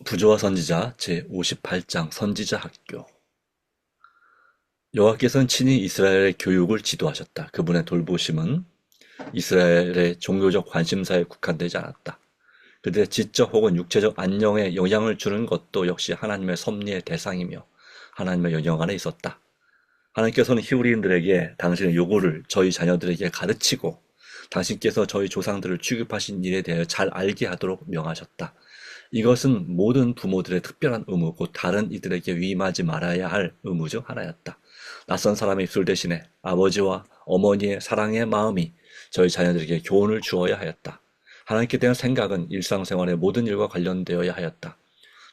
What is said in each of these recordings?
부조와 선지자 제58장 선지자 학교. 여호와께서는 친히 이스라엘의 교육을 지도하셨다. 그분의 돌보심은 이스라엘의 종교적 관심사에 국한되지 않았다. 그들의 지적 혹은 육체적 안녕에 영향을 주는 것도 역시 하나님의 섭리의 대상이며 하나님의 영역 안에 있었다. 하나님께서는 히브리인들에게 당신의 요구를 저희 자녀들에게 가르치고 당신께서 저희 조상들을 취급하신 일에 대하여 잘 알게 하도록 명하셨다. 이것은 모든 부모들의 특별한 의무, 곧 다른 이들에게 위임하지 말아야 할 의무 중 하나였다. 낯선 사람의 입술 대신에 아버지와 어머니의 사랑의 마음이 저희 자녀들에게 교훈을 주어야 하였다. 하나님께 대한 생각은 일상생활의 모든 일과 관련되어야 하였다.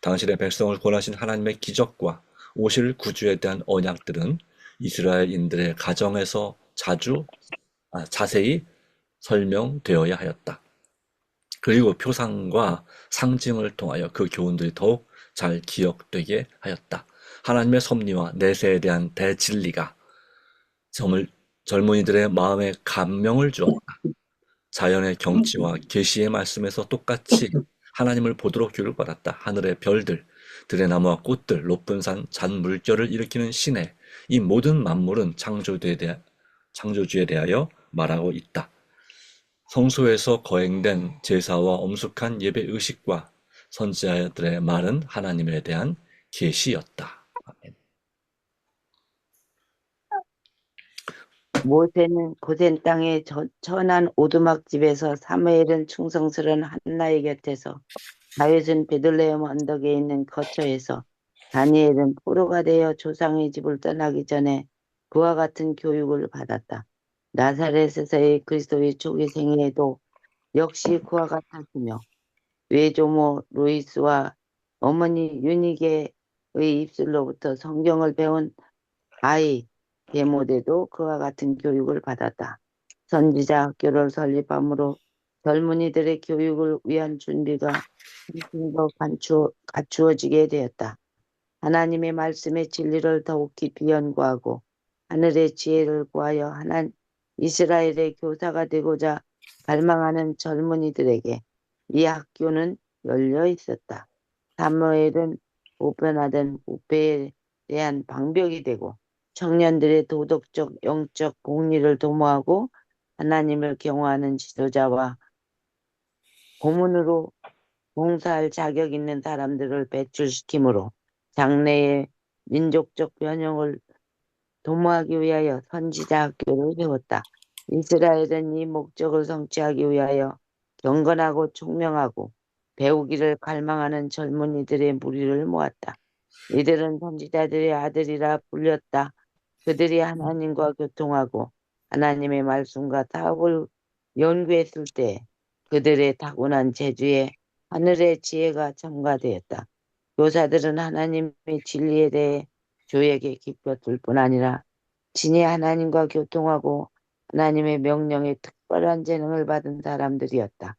당신의 백성을 구원하신 하나님의 기적과 오실 구주에 대한 언약들은 이스라엘인들의 가정에서 자세히 설명되어야 하였다. 그리고 표상과 상징을 통하여 그 교훈들이 더욱 잘 기억되게 하였다. 하나님의 섭리와 내세에 대한 대진리가 젊은이들의 마음에 감명을 주었다. 자연의 경치와 계시의 말씀에서 똑같이 하나님을 보도록 교육받았다. 하늘의 별들, 들의 나무와 꽃들, 높은 산, 잔 물결을 일으키는 신의 이 모든 만물은 창조주에 대하여 말하고 있다. 성소에서 거행된 제사와 엄숙한 예배 의식과 선지자들의 말은 하나님에 대한 계시였다. 아멘. 모세는 고센 땅의 천한 오두막집에서 사무엘은 충성스러운 한나의 곁에서 다윗은 베들레헴 언덕에 있는 거처에서 다니엘은 포로가 되어 조상의 집을 떠나기 전에 그와 같은 교육을 받았다. 나사렛에서의 그리스도의 초기 생애에도 역시 그와 같았으며 외조모 루이스와 어머니 유니게의 입술로부터 성경을 배운 아이 데모데도 그와 같은 교육을 받았다. 선지자 학교를 설립함으로 젊은이들의 교육을 위한 준비가 훨씬 더 갖추어지게 되었다. 하나님의 말씀의 진리를 더욱 깊이 연구하고 하늘의 지혜를 구하여 이스라엘의 교사가 되고자 갈망하는 젊은이들에게 이 학교는 열려 있었다. 사무엘은 보편화된 부패에 대한 방벽이 되고 청년들의 도덕적, 영적 공리를 도모하고 하나님을 경외하는 지도자와 고문으로 봉사할 자격 있는 사람들을 배출시키므로 장래의 민족적 변형을 도모하기 위하여 선지자 학교를 세웠다. 이스라엘은 이 목적을 성취하기 위하여 경건하고 총명하고 배우기를 갈망하는 젊은이들의 무리를 모았다. 이들은 선지자들의 아들이라 불렸다. 그들이 하나님과 교통하고 하나님의 말씀과 사업을 연구했을 때 그들의 타고난 재주에 하늘의 지혜가 첨가되었다. 교사들은 하나님의 진리에 대해 교에게 기뻤을 뿐 아니라 진히 하나님과 교통하고 하나님의 명령에 특별한 재능을 받은 사람들이었다.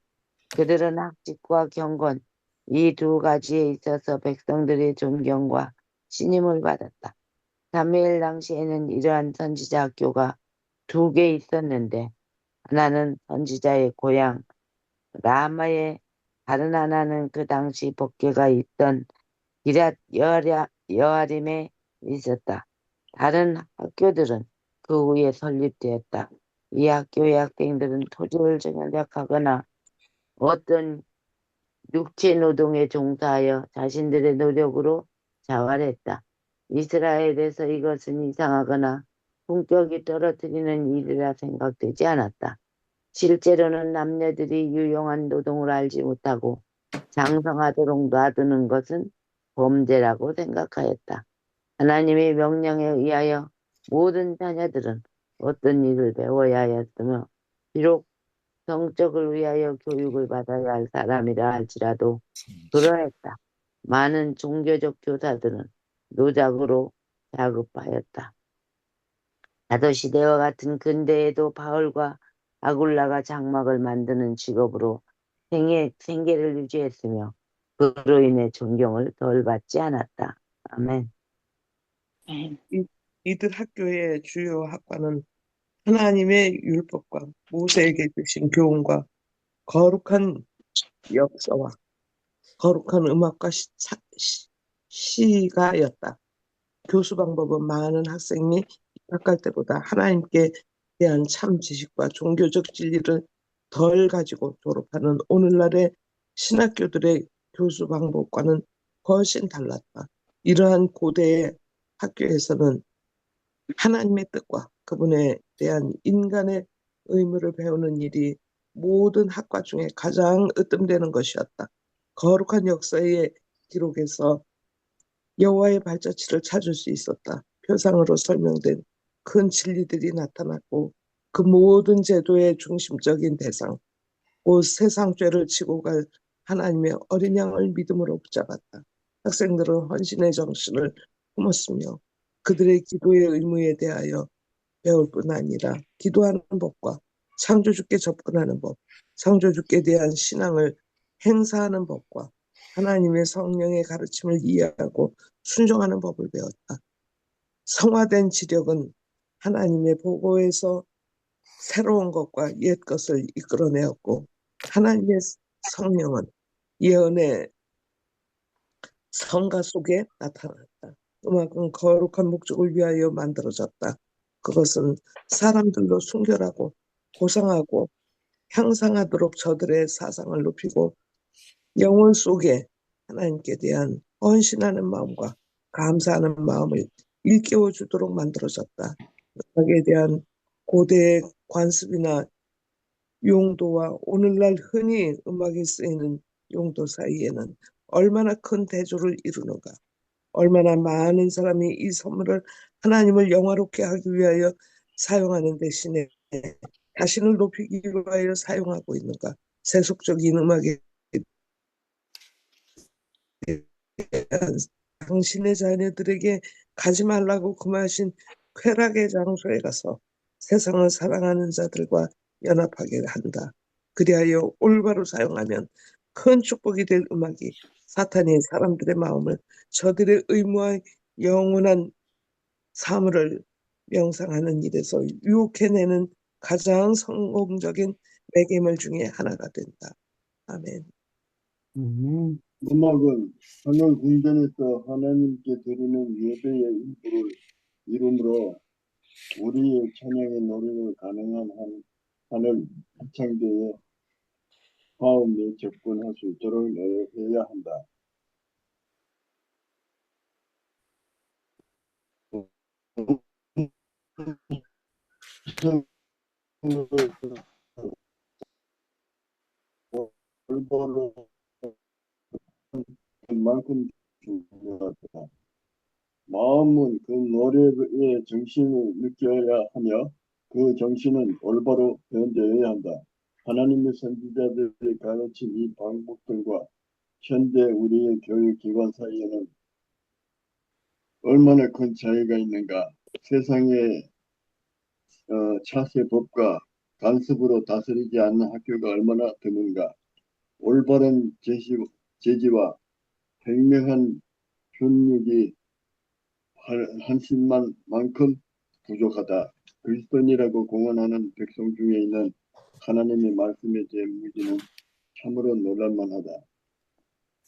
그들은 학직과 경건 이 두 가지에 있어서 백성들의 존경과 신임을 받았다. 사무엘 당시에는 이러한 선지자 학교가 두 개 있었는데 하나는 선지자의 고향 라마에, 다른 하나는 그 당시 법궤가 있던 기럇 여아림에 있었다. 다른 학교들은 그 후에 설립되었다. 이 학교의 학생들은 토지를 정착하거나 어떤 육체 노동에 종사하여 자신들의 노력으로 자활했다. 이스라엘에서 이것은 이상하거나 품격이 떨어뜨리는 일이라 생각되지 않았다. 실제로는 남녀들이 유용한 노동을 알지 못하고 장성하도록 놔두는 것은 범죄라고 생각하였다. 하나님의 명령에 의하여 모든 자녀들은 어떤 일을 배워야 하였으며 비록 성적을 위하여 교육을 받아야 할 사람이라 할지라도 그러했다. 많은 종교적 교사들은 노작으로 자급하였다. 다도시대와 같은 근대에도 바울과 아굴라가 장막을 만드는 직업으로 생계를 유지했으며 그로 인해 존경을 덜 받지 않았다. 아멘. 이들 학교의 주요 학과는 하나님의 율법과 모세에게 주신 교훈과 거룩한 역사와 거룩한 음악과 시가였다. 교수 방법은 많은 학생이 입학할 때보다 하나님께 대한 참 지식과 종교적 진리를 덜 가지고 졸업하는 오늘날의 신학교들의 교수 방법과는 훨씬 달랐다. 이러한 고대의 학교에서는 하나님의 뜻과 그분에 대한 인간의 의무를 배우는 일이 모든 학과 중에 가장 으뜸되는 것이었다. 거룩한 역사의 기록에서 여호와의 발자취를 찾을 수 있었다. 표상으로 설명된 큰 진리들이 나타났고 그 모든 제도의 중심적인 대상, 곧 세상 죄를 지고 갈 하나님의 어린 양을 믿음으로 붙잡았다. 학생들은 헌신의 정신을 품었으며 그들의 기도의 의무에 대하여 배울 뿐 아니라 기도하는 법과 창조주께 접근하는 법, 창조주께 대한 신앙을 행사하는 법과 하나님의 성령의 가르침을 이해하고 순종하는 법을 배웠다. 성화된 지력은 하나님의 보고에서 새로운 것과 옛 것을 이끌어내었고 하나님의 성령은 예언의 성가 속에 나타났다. 음악은 거룩한 목적을 위하여 만들어졌다. 그것은 사람들로 순결하고 고상하고 향상하도록 저들의 사상을 높이고 영혼 속에 하나님께 대한 헌신하는 마음과 감사하는 마음을 일깨워 주도록 만들어졌다. 음악에 대한 고대의 관습이나 용도와 오늘날 흔히 음악에 쓰이는 용도 사이에는 얼마나 큰 대조를 이루는가. 얼마나 많은 사람이 이 선물을 하나님을 영화롭게 하기 위하여 사용하는 대신에 자신을 높이기 위하여 사용하고 있는가. 세속적인 음악에 대한 당신의 자녀들에게 가지 말라고 금하신 쾌락의 장소에 가서 세상을 사랑하는 자들과 연합하게 한다. 그리하여 올바로 사용하면 큰 축복이 될 음악이 사탄이 사람들의 마음을 저들의 의무와 영원한 사물을 명상하는 일에서 유혹해내는 가장 성공적인 매개물 중에 하나가 된다. 아멘. 음악은 하늘 궁전에서 하나님께 드리는 예배의 일부를 이름으로 우리의 찬양의 노래를 가능한 한 하늘 합창대의 화음에 접근할 수 있도록 해야 한다. 올바로 그만큼 중요하다. 마음은 그 노래의 정신을 느껴야 하며 그 정신은 올바로 변되어야 한다. 하나님의 선지자들이 가르친 이 방법들과 현대 우리의 교육기관 사이에는 얼마나 큰 차이가 있는가. 세상의 차세법과 간섭으로 다스리지 않는 학교가 얼마나 드문가. 올바른 제지와 현명한 교육이 한심만큼 부족하다. 그리스도인이라고 공언하는 백성 중에 있는 하나님의 말씀에 대한 무지는 참으로 놀랄만하다.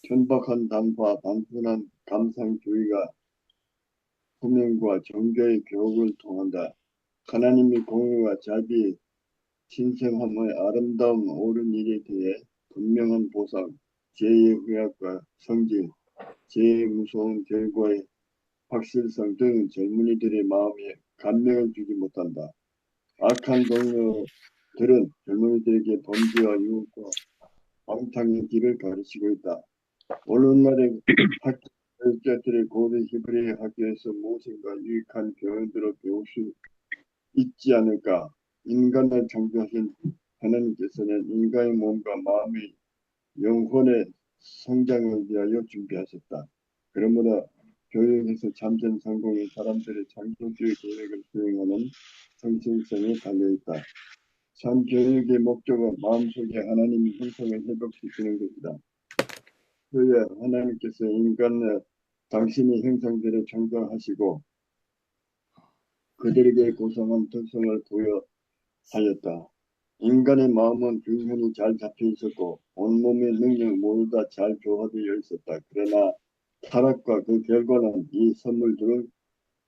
천박한 담과 단순한 감상주의가 후명과 종교의 교육을 통한다. 하나님의 공의와 자비, 신성함의 아름다움 옳은 일에 대해 분명한 보상, 죄의 후약과 성질, 죄의 무서운 결과의 확실성 등 젊은이들의 마음에 감명을 주지 못한다. 악한 동료들은 젊은이들에게 범죄와 유혹과 방탕의 길을 가르치고 있다. 오늘날의 학교자들의 고대 히브리 학교에서 무엇인가 유익한 교훈들을 배울 수 있지 않을까? 인간을 창조하신 하나님께서는 인간의 몸과 마음의 영혼의 성장을 위하여 준비하셨다. 그러므로 교육에서 참된 성공은 사람들의 창조주의 계획을 수행하는 성실성에 달려있다. 참 교육의 목적은 마음속에 하나님의 형성을 회복시키는 것이다. 그야 하나님께서 인간을 당신의 형상대로 창조하시고 그들에게 고상한 특성을 부여하였다. 인간의 마음은 균형이 잘 잡혀 있었고 온몸의 능력 모두 다 잘 조화되어 있었다. 그러나 타락과 그 결과는 이 선물들을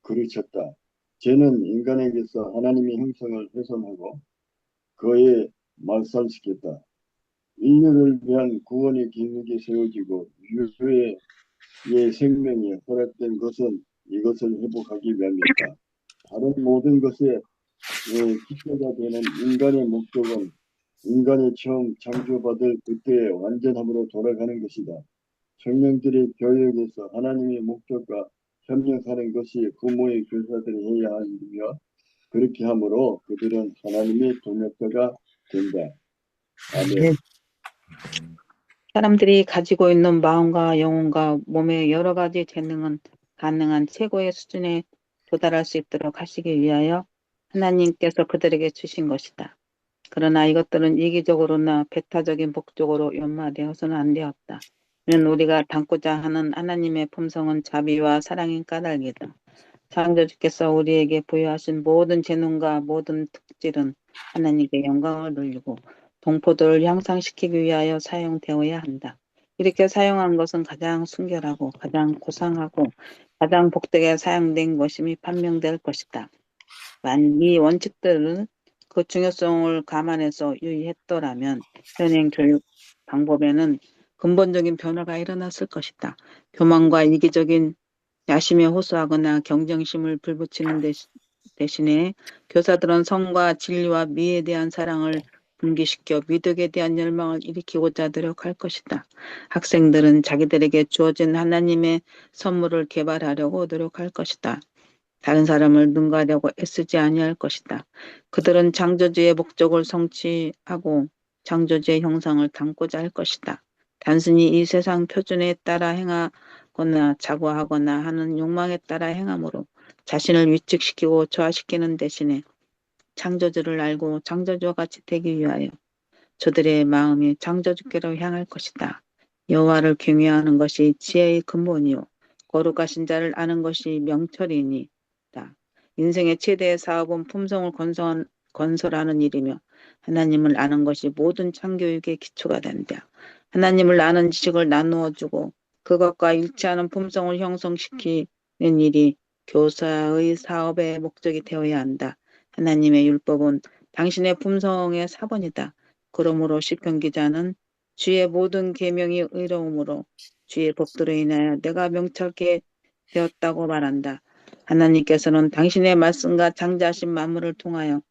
그르쳤다. 죄는 인간에게서 하나님의 형상을 훼손하고 그에 말살시켰다. 인류를 위한 구원의 계획이 세워지고 유해의 생명이 허락된 것은 이것을 회복하기 위함이었다. 다른 모든 것의 기초가 되는 인간의 목적은 인간이 처음 창조받을 그때의 완전함으로 돌아가는 것이다. 청년들의 교육에서 하나님의 목적과 협력하는 것이 부모의 교사들이 해야 할 일이며 그렇게 함으로 그들은 하나님의 동역자가 된다. 아멘. 사람들이 가지고 있는 마음과 영혼과 몸의 여러 가지 재능은 가능한 최고의 수준에 도달할 수 있도록 하시기 위하여 하나님께서 그들에게 주신 것이다. 그러나 이것들은 이기적으로나 배타적인 목적으로 연마되어서는 안 되었다. 이는 우리가 담고자 하는 하나님의 품성은 자비와 사랑인 까닭이다. 창조주께서 우리에게 부여하신 모든 재능과 모든 특질은 하나님께 영광을 돌리고 동포들을 향상시키기 위하여 사용되어야 한다. 이렇게 사용한 것은 가장 순결하고 가장 고상하고 가장 복되게 사용된 것임이 판명될 것이다. 만약 이 원칙들은 그 중요성을 감안해서 유의했더라면 현행 교육 방법에는 근본적인 변화가 일어났을 것이다. 교만과 이기적인 야심에 호소하거나 경쟁심을 불붙이는 대신에 교사들은 성과 진리와 미에 대한 사랑을 분기시켜 미덕에 대한 열망을 일으키고자 노력할 것이다. 학생들은 자기들에게 주어진 하나님의 선물을 개발하려고 노력할 것이다. 다른 사람을 능가하려고 애쓰지 아니할 것이다. 그들은 창조주의 목적을 성취하고 창조주의 형상을 담고자 할 것이다. 단순히 이 세상 표준에 따라 행하거나 자고하거나 하는 욕망에 따라 행함으로 자신을 위축시키고 저하시키는 대신에 창조주를 알고 창조주와 같이 되기 위하여 저들의 마음이 창조주께로 향할 것이다. 여호와를 경외하는 것이 지혜의 근본이요 거룩하신 자를 아는 것이 명철이니이다. 인생의 최대의 사업은 품성을 건설하는 일이며 하나님을 아는 것이 모든 창교육의 기초가 된다. 하나님을 아는 지식을 나누어 주고 그것과 일치하는 품성을 형성시키는 일이 교사의 사업의 목적이 되어야 한다. 하나님의 율법은 당신의 품성의 사본이다. 그러므로 시편 기자는 주의 모든 계명이 의로움으로 주의 법도로 인하여 내가 명철케 되었다고 말한다. 하나님께서는 당신의 말씀과 창조하신 만물을 통하여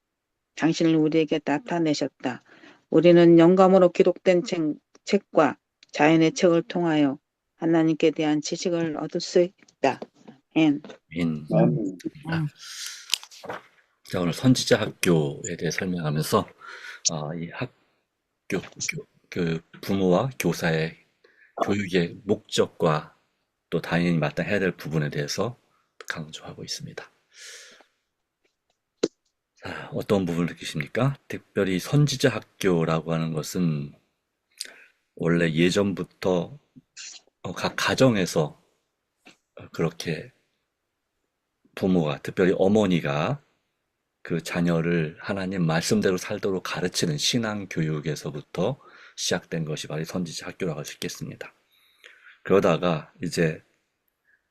당신을 우리에게 나타내셨다. 우리는 영감으로 기록된 책과 자연의 책을 통하여 하나님께 대한 지식을 얻을 수 있다. 아멘. 아멘. 자, 오늘 선지자 학교에 대해 설명하면서 이 학교, 그 부모와 교사의 교육의 목적과 또 당연히 마땅해야 될 부분에 대해서 강조하고 있습니다. 자, 어떤 부분을 느끼십니까? 특별히 선지자 학교라고 하는 것은 원래 예전부터 각 가정에서 그렇게 부모가, 특별히 어머니가 그 자녀를 하나님 말씀대로 살도록 가르치는 신앙 교육에서부터 시작된 것이 바로 선지자 학교라고 할 수 있겠습니다. 그러다가 이제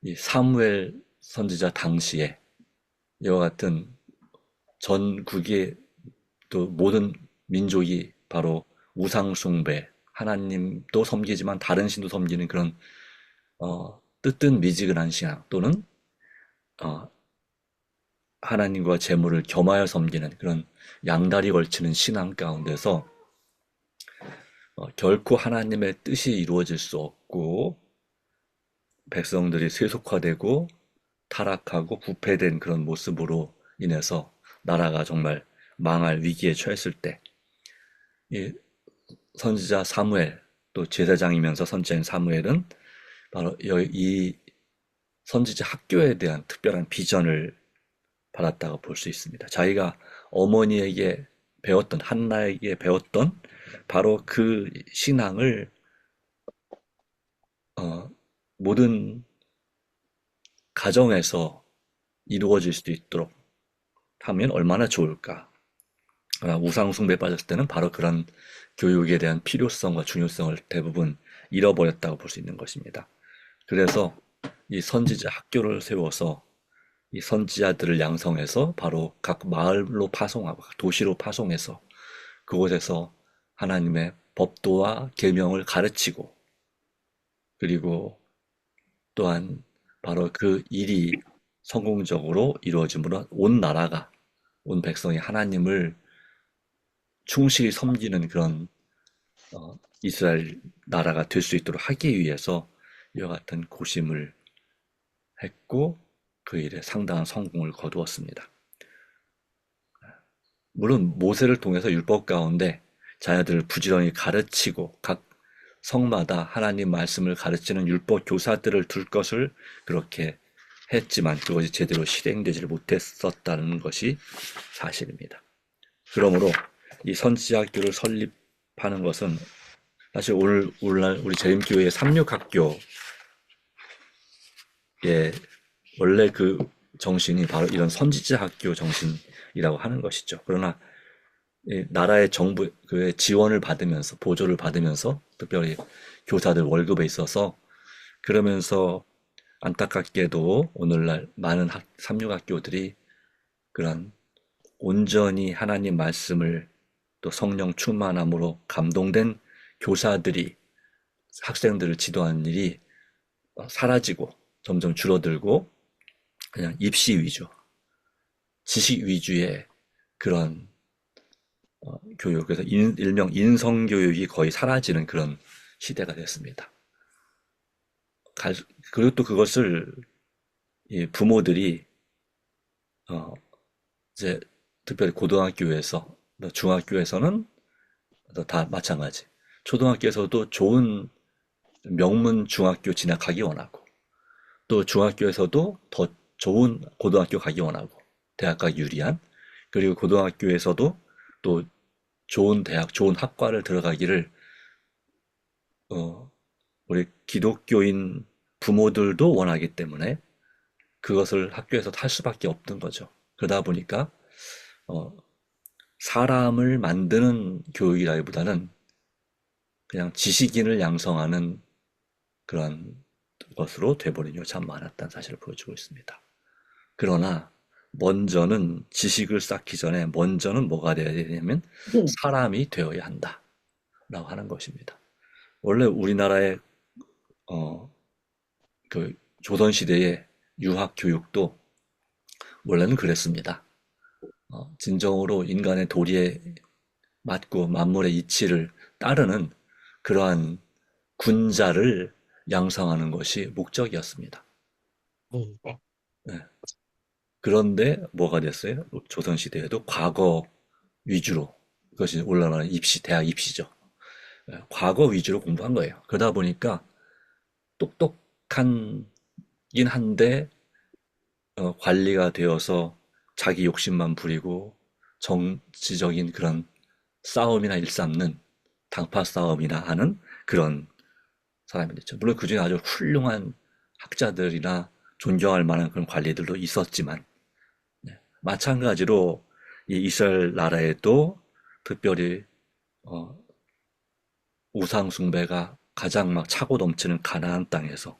이 사무엘 선지자 당시에 이와 같은 전국의 또 모든 민족이 바로 우상 숭배, 하나님도 섬기지만 다른 신도 섬기는 그런 뜨뜻미지근한 신앙 또는 하나님과 재물을 겸하여 섬기는 그런 양다리 걸치는 신앙 가운데서 결코 하나님의 뜻이 이루어질 수 없고 백성들이 세속화되고 타락하고 부패된 그런 모습으로 인해서 나라가 정말 망할 위기에 처했을 때 이 선지자 사무엘 또 제사장이면서 선지자인 사무엘은 바로 이 선지자 학교에 대한 특별한 비전을 받았다고 볼 수 있습니다. 자기가 어머니에게 배웠던 한나에게 배웠던 바로 그 신앙을 모든 가정에서 이루어질 수 있도록 하면 얼마나 좋을까. 우상 숭배에 빠졌을 때는 바로 그런 교육에 대한 필요성과 중요성을 대부분 잃어버렸다고 볼 수 있는 것입니다. 그래서 이 선지자 학교를 세워서 이 선지자들을 양성해서 바로 각 마을로 파송하고 각 도시로 파송해서 그곳에서 하나님의 법도와 계명을 가르치고, 그리고 또한 바로 그 일이 성공적으로 이루어짐으로 온 나라가, 온 백성이 하나님을 충실히 섬기는 그런 이스라엘 나라가 될 수 있도록 하기 위해서 이와 같은 고심을 했고 그 일에 상당한 성공을 거두었습니다. 물론 모세를 통해서 율법 가운데 자녀들을 부지런히 가르치고 각 성마다 하나님 말씀을 가르치는 율법 교사들을 둘 것을 그렇게 했지만 그것이 제대로 실행되지 못했었다는 것이 사실입니다. 그러므로 이 선지학교를 설립하는 것은 사실 오늘날 우리 재림교회의 삼육학교의 원래 그 정신이 바로 이런 선지자학교 정신이라고 하는 것이죠. 그러나 나라의 정부의 지원을 받으면서, 보조를 받으면서, 특별히 교사들 월급에 있어서, 그러면서 안타깝게도 오늘날 많은 삼육학교들이 그런 온전히 하나님 말씀을 또 성령 충만함으로 감동된 교사들이 학생들을 지도하는 일이 사라지고 점점 줄어들고 그냥 입시 위주, 지식 위주의 그런 교육, 그래서 일명 인성교육이 거의 사라지는 그런 시대가 됐습니다. 그리고 또 그것을 부모들이 이제 특별히 고등학교에서, 중학교에서는 다 마찬가지. 초등학교에서도 좋은 명문 중학교 진학하기 원하고, 또 중학교에서도 더 좋은 고등학교 가기 원하고, 대학가 유리한, 그리고 고등학교에서도 또 좋은 대학, 좋은 학과를 들어가기를 우리 기독교인 부모들도 원하기 때문에 그것을 학교에서 할 수밖에 없는 거죠. 그러다 보니까 사람을 만드는 교육이라기보다는 그냥 지식인을 양성하는 그런 것으로 돼버린 경우가 참 많았다는 사실을 보여주고 있습니다. 그러나 먼저는 지식을 쌓기 전에 먼저는 뭐가 되어야 되냐면 사람이 되어야 한다 라고 하는 것입니다. 원래 우리나라의 그 조선시대의 유학교육도 원래는 그랬습니다. 진정으로 인간의 도리에 맞고 만물의 이치를 따르는 그러한 군자를 양성하는 것이 목적이었습니다. 네. 그런데 뭐가 됐어요? 조선시대에도 과거 위주로, 그것이 올라가는 입시, 대학 입시죠. 과거 위주로 공부한 거예요. 그러다 보니까 똑똑하긴 한데 관리가 되어서 자기 욕심만 부리고 정치적인 그런 싸움이나 일삼는 당파 싸움이나 하는 그런 사람이 됐죠. 물론 그중에 아주 훌륭한 학자들이나 존경할 만한 그런 관리들도 있었지만, 마찬가지로 이 이스라엘 나라에도 특별히 우상 숭배가 가장 막 차고 넘치는 가나안 땅에서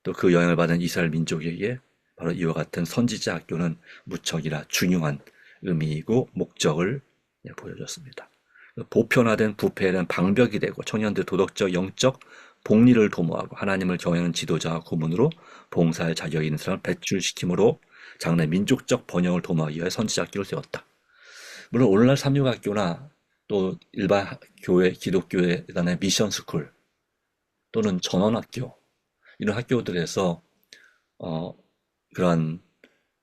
또 그 영향을 받은 이스라엘 민족에게 바로 이와 같은 선지자 학교는 무척이나 중요한 의미이고 목적을 보여줬습니다. 보편화된 부패에는 방벽이 되고 청년들 도덕적, 영적 복리를 도모하고 하나님을 경외하는 지도자와 고문으로 봉사할 자격이 있는 사람을 배출시킴으로 장래 민족적 번영을 도모하기 위해 선지자학교를 세웠다. 물론 오늘날 삼육학교나 또 일반 교회, 기독교회 간의 미션스쿨 또는 전원학교, 이런 학교들에서 그런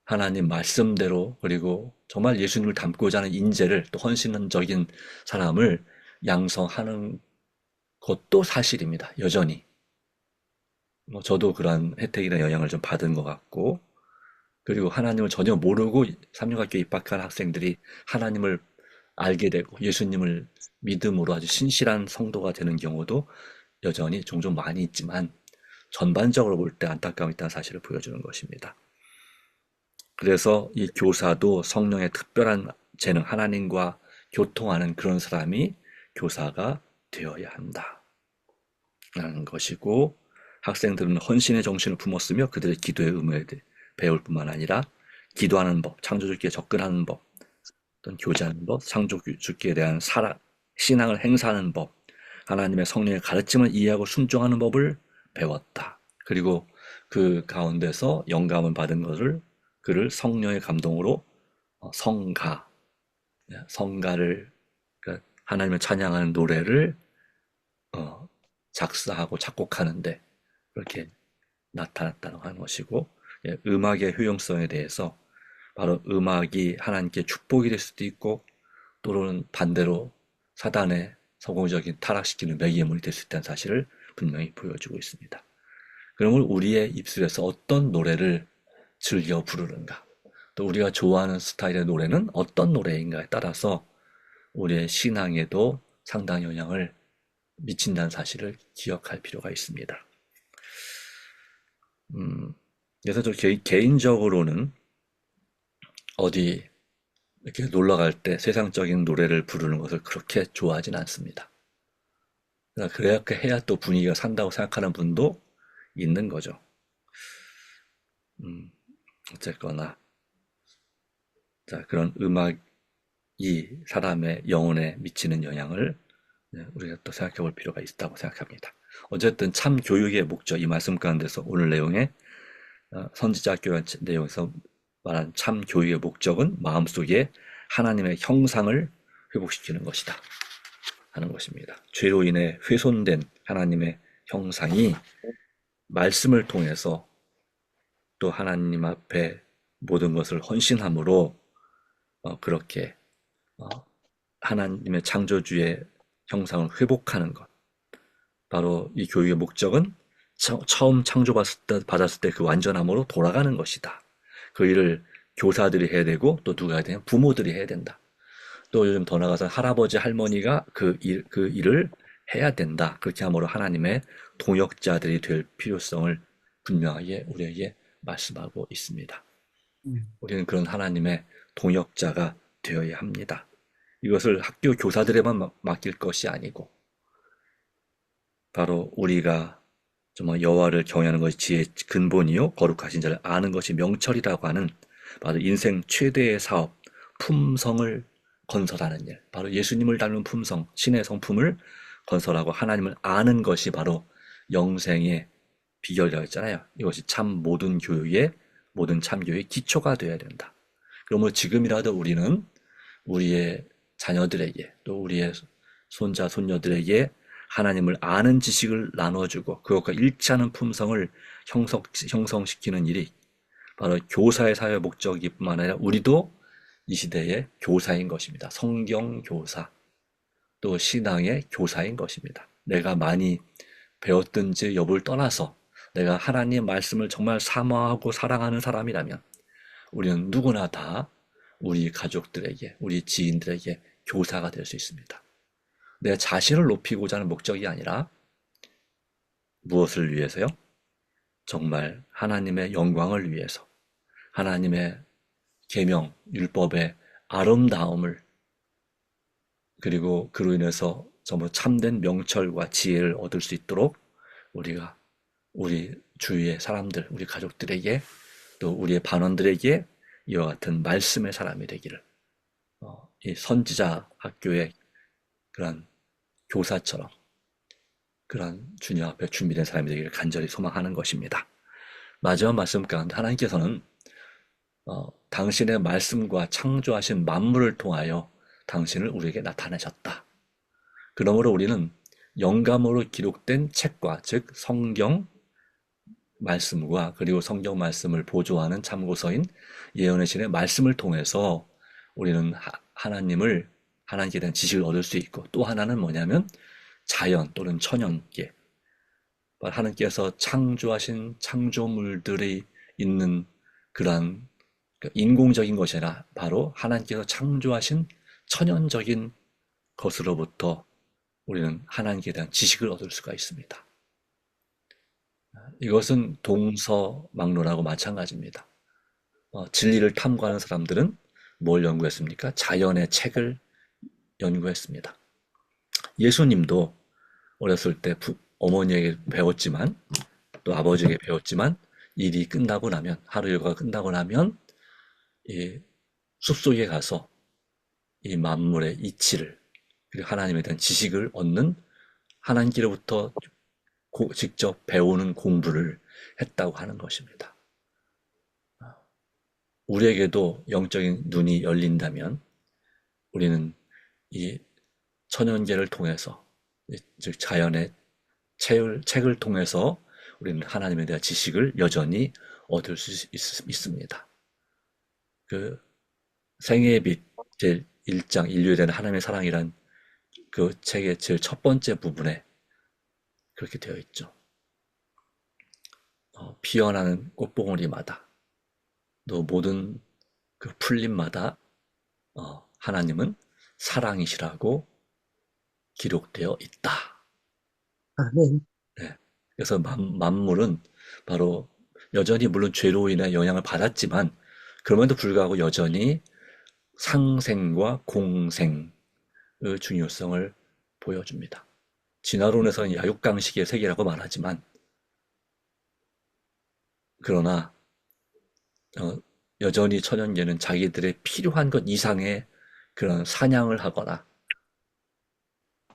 하나님 말씀대로, 그리고 정말 예수님을 닮고자 하는 인재를, 또 헌신적인 사람을 양성하는 것도 사실입니다. 여전히. 저도 그러한 혜택이나 영향을 좀 받은 것 같고, 그리고 하나님을 전혀 모르고 삼육학교에 입학한 학생들이 하나님을 알게 되고 예수님을 믿음으로 아주 신실한 성도가 되는 경우도 여전히 종종 많이 있지만, 전반적으로 볼 때 안타까움이 있다는 사실을 보여주는 것입니다. 그래서 이 교사도 성령의 특별한 재능, 하나님과 교통하는 그런 사람이 교사가 되어야 한다. 라는 것이고, 학생들은 헌신의 정신을 품었으며 그들의 기도의 의무에 대해 배울 뿐만 아니라 기도하는 법, 창조주께 접근하는 법, 어떤 교제하는 법, 창조주께 대한 신앙을 행사하는 법, 하나님의 성령의 가르침을 이해하고 순종하는 법을 배웠다. 그리고 그 가운데서 영감을 받은 그를 성령의 감동으로 성가를, 그러니까 하나님을 찬양하는 노래를 작사하고 작곡하는데 그렇게 나타났다는 하는 것이고, 음악의 효용성에 대해서 바로 음악이 하나님께 축복이 될 수도 있고 또는 반대로 사단의 성공적인 타락시키는 매개물이 될 수 있다는 사실을 분명히 보여주고 있습니다. 그러면 우리의 입술에서 어떤 노래를 즐겨 부르는가, 또 우리가 좋아하는 스타일의 노래는 어떤 노래인가에 따라서 우리의 신앙에도 상당히 영향을 미친다는 사실을 기억할 필요가 있습니다. 그래서 저 개인적으로는 어디 이렇게 놀러 갈 때 세상적인 노래를 부르는 것을 그렇게 좋아하진 않습니다. 그렇게 해야 또 분위기가 산다고 생각하는 분도 있는 거죠. 어쨌거나, 자, 그런 음악이 사람의 영혼에 미치는 영향을 우리가 또 생각해 볼 필요가 있다고 생각합니다. 어쨌든 참 교육의 목적, 이 말씀 가운데서 오늘 내용에 선지자 교육 내용에서 말한 참 교육의 목적은 마음속에 하나님의 형상을 회복시키는 것이다 하는 것입니다. 죄로 인해 훼손된 하나님의 형상이 말씀을 통해서 또 하나님 앞에 모든 것을 헌신함으로 그렇게 하나님의 창조주의 형상을 회복하는 것, 바로 이 교육의 목적은 처음 창조받았을 때 그 완전함으로 돌아가는 것이다. 그 일을 교사들이 해야 되고 또 누가 해야 되냐? 부모들이 해야 된다. 또 요즘 더 나아가서 할아버지 할머니가 그 일을 해야 된다. 그렇게 함으로 하나님의 동역자들이 될 필요성을 분명하게 우리에게 말씀하고 있습니다. 우리는 그런 하나님의 동역자가 되어야 합니다. 이것을 학교 교사들에만 맡길 것이 아니고 바로 우리가 정말 여호와를 경외하는 것이 지혜의 근본이요 거룩하신 자를 아는 것이 명철이라고 하는 바로 인생 최대의 사업, 품성을 건설하는 일, 바로 예수님을 닮은 품성, 신의 성품을 건설하고 하나님을 아는 것이 바로 영생의 비결이라고 했잖아요. 이것이 참 모든 참교육의 기초가 되어야 된다. 그러므로 지금이라도 우리는 우리의 자녀들에게 또 우리의 손자, 손녀들에게 하나님을 아는 지식을 나눠주고 그것과 일치하는 품성을 형성시키는 일이 바로 교사의 사회 목적이뿐만 아니라 우리도 이 시대의 교사인 것입니다. 성경 교사, 또 신앙의 교사인 것입니다. 내가 많이 배웠든지 여부를 떠나서 내가 하나님의 말씀을 정말 사모하고 사랑하는 사람이라면 우리는 누구나 다 우리 가족들에게, 우리 지인들에게 교사가 될 수 있습니다. 내 자신을 높이고자 하는 목적이 아니라 무엇을 위해서요? 정말 하나님의 영광을 위해서, 하나님의 계명, 율법의 아름다움을, 그리고 그로 인해서 정말 참된 명철과 지혜를 얻을 수 있도록 우리가 우리 주위의 사람들, 우리 가족들에게 또 우리의 반원들에게 이와 같은 말씀의 사람이 되기를, 이 선지자 학교의 그런 교사처럼 그런 주님 앞에 준비된 사람이 되기를 간절히 소망하는 것입니다. 마지막 말씀 가운데 하나님께서는 당신의 말씀과 창조하신 만물을 통하여 당신을 우리에게 나타내셨다. 그러므로 우리는 영감으로 기록된 책과, 즉 성경 말씀과 그리고 성경 말씀을 보조하는 참고서인 예언의 신의 말씀을 통해서 우리는 하나님께 대한 지식을 얻을 수 있고, 또 하나는 뭐냐면 자연 또는 천연계, 하나님께서 창조하신 창조물들이 있는 그러한 인공적인 것이 아니라 바로 하나님께서 창조하신 천연적인 것으로부터 우리는 하나님께 대한 지식을 얻을 수가 있습니다. 이것은 동서막론하고 마찬가지입니다. 진리를 탐구하는 사람들은 뭘 연구했습니까? 자연의 책을 연구했습니다. 예수님도 어렸을 때 어머니에게 배웠지만 또 아버지에게 배웠지만 일이 끝나고 나면 하루 일과가 끝나고 나면 이 숲속에 가서 이 만물의 이치를 그리고 하나님에 대한 지식을 얻는 하나님께로부터 직접 배우는 공부를 했다고 하는 것입니다. 우리에게도 영적인 눈이 열린다면 우리는 이 천연계를 통해서 즉 자연의 책을 통해서 우리는 하나님에 대한 지식을 여전히 얻을 수 있습니다. 그 생애의 빛 제1장 인류에 대한 하나님의 사랑이란 그 책의 제일 첫 번째 부분에 그렇게 되어 있죠. 피어나는 꽃봉오리마다 또 모든 그 풀잎마다 하나님은 사랑이시라고 기록되어 있다. 아멘. 네. 그래서 만물은 바로 여전히 물론 죄로 인해 영향을 받았지만 그럼에도 불구하고 여전히 상생과 공생의 중요성을 보여줍니다. 진화론에서는 약육강식의 세계라고 말하지만 그러나 여전히 천연계는 자기들의 필요한 것 이상의 그런 사냥을 하거나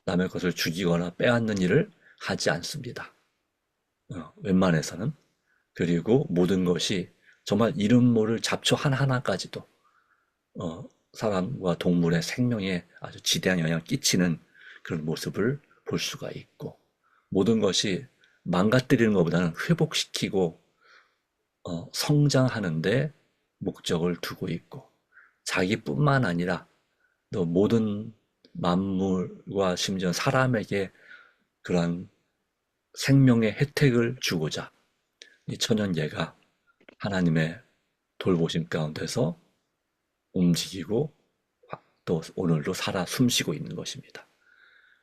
남의 것을 죽이거나 빼앗는 일을 하지 않습니다. 웬만해서는. 그리고 모든 것이 정말 이름 모를 잡초 하나하나까지도 사람과 동물의 생명에 아주 지대한 영향을 끼치는 그런 모습을 볼 수가 있고 모든 것이 망가뜨리는 것보다는 회복시키고 성장하는데 목적을 두고 있고 자기뿐만 아니라 또 모든 만물과 심지어 사람에게 그러한 생명의 혜택을 주고자 이 천연계가 하나님의 돌보심 가운데서 움직이고 또 오늘도 살아 숨쉬고 있는 것입니다.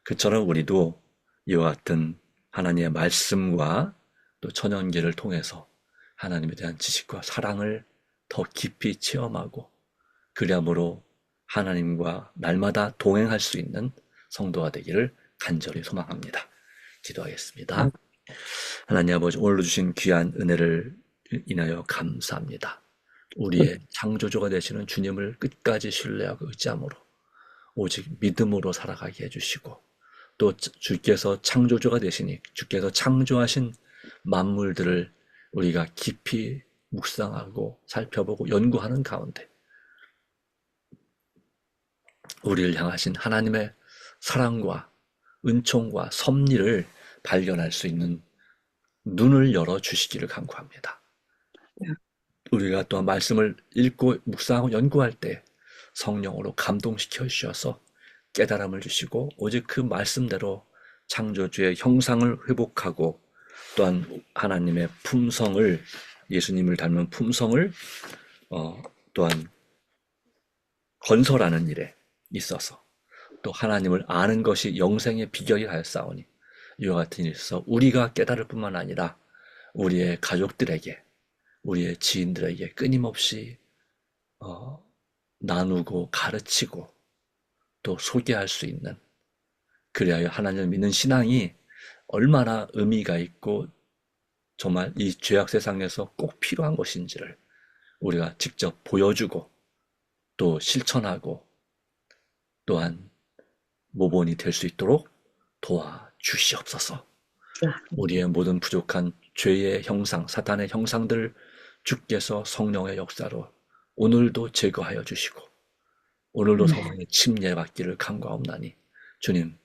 그처럼 우리도 이와 같은 하나님의 말씀과 또 천연계를 통해서 하나님에 대한 지식과 사랑을 더 깊이 체험하고 그리함으로 하나님과 날마다 동행할 수 있는 성도가 되기를 간절히 소망합니다. 기도하겠습니다. 하나님 아버지 오늘로 주신 귀한 은혜를 인하여 감사합니다. 우리의 창조주가 되시는 주님을 끝까지 신뢰하고 의지함으로 오직 믿음으로 살아가게 해주시고 또 주께서 창조주가 되시니 주께서 창조하신 만물들을 우리가 깊이 묵상하고 살펴보고 연구하는 가운데 우리를 향하신 하나님의 사랑과 은총과 섭리를 발견할 수 있는 눈을 열어 주시기를 간구합니다. 우리가 또한 말씀을 읽고 묵상하고 연구할 때 성령으로 감동시켜 주셔서 깨달음을 주시고 오직 그 말씀대로 창조주의 형상을 회복하고 또한 하나님의 품성을 예수님을 닮은 품성을 또한 건설하는 일에 있어서 또 하나님을 아는 것이 영생의 비결이 하였사오니 이와 같은 일에서 우리가 깨달을 뿐만 아니라 우리의 가족들에게 우리의 지인들에게 끊임없이 나누고 가르치고 또 소개할 수 있는 그리하여 하나님을 믿는 신앙이 얼마나 의미가 있고 정말 이 죄악 세상에서 꼭 필요한 것인지를 우리가 직접 보여주고 또 실천하고 또한 모본이 될 수 있도록 도와주시옵소서. 우리의 모든 부족한 죄의 형상, 사탄의 형상들 주께서 성령의 역사로 오늘도 제거하여 주시고 오늘도 성령의 침례받기를 간구하옵나니 주님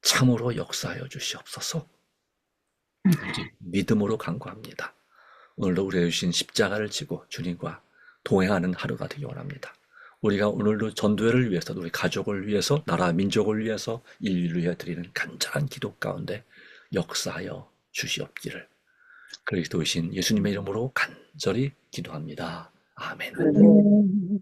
참으로 역사하여 주시옵소서. 믿음으로 간구합니다. 오늘도 우리에게 주신 십자가를 지고 주님과 동행하는 하루가 되기 원합니다. 우리가 오늘도 전도회를 위해서 우리 가족을 위해서 나라 민족을 위해서 인류를 위해 드리는 간절한 기도 가운데 역사하여 주시옵기를 그리스도이신 예수님의 이름으로 간절히 기도합니다. 아멘.